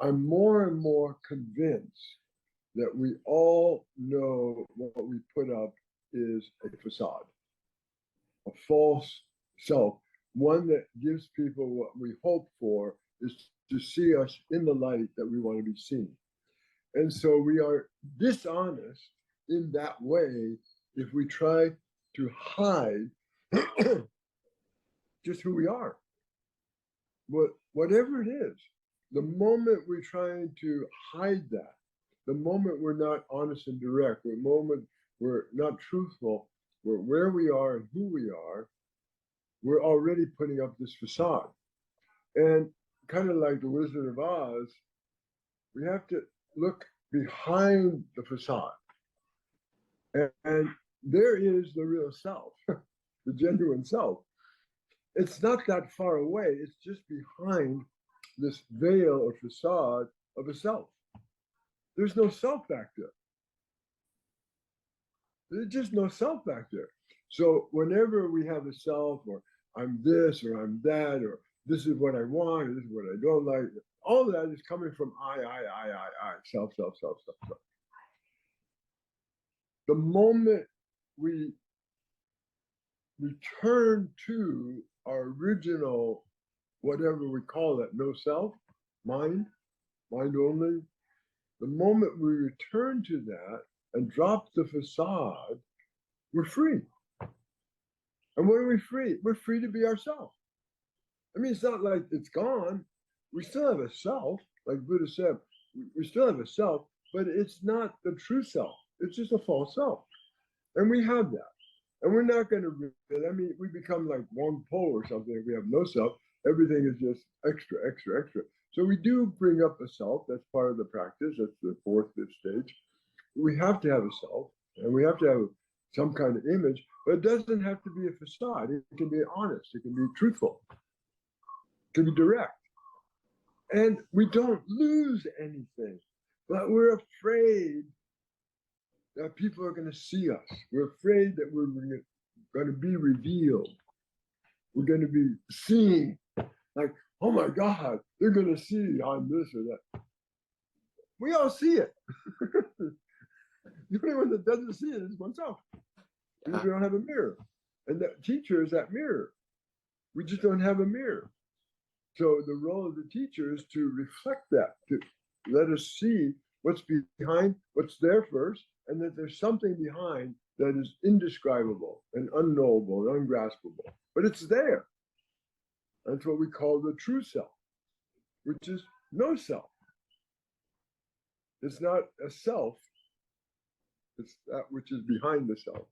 I'm more and more convinced that we all know what we put up is a facade, a false self, one that gives people what we hope for is to see us in the light that we want to be seen. And so we are dishonest in that way if we try to hide just who we are. Whatever it is, the moment we're trying to hide that, the moment we're not honest and direct, the moment we're not truthful, we're where we are and who we are, we're already putting up this facade. And kind of like the Wizard of Oz, we have to look behind the facade. And there is the real self, the genuine self. It's not that far away. It's just behind this veil or facade of a self. There's no self back there. There's just no self back there. So whenever we have a self, or I'm this, or I'm that, or this is what I want, or this is what I don't like, all of that is coming from I, self, self, self, self, self. The moment we return to our original, whatever we call it, no self, mind only, the moment we return to that and drop the facade, we're free. And when are we free? We're free to be ourselves. I mean, it's not like it's gone. We still have a self, like Buddha said, we still have a self, but it's not the true self. It's just a false self. And we have that. And we're not going to, I mean, we become like one pole or something if we have no self. Everything is just extra, extra, extra. So we do bring up a self. That's part of the practice. That's the fourth, fifth stage. We have to have a self, and we have to have some kind of image, but it doesn't have to be a facade. It can be honest. It can be truthful. It can be direct. And we don't lose anything, but we're afraid that people are going to see us. We're afraid that we're going to be revealed. We're going to be seen. Like, oh my God, they're going to see I'm this or that. We all see it. The only one that doesn't see it is oneself. Because we don't have a mirror. And the teacher is that mirror. We just don't have a mirror. So the role of the teacher is to reflect that, to let us see what's behind, what's there first, and that there's something behind that is indescribable and unknowable and ungraspable. But it's there. That's what we call the true self, which is no self. It's not a self. It's that which is behind the self.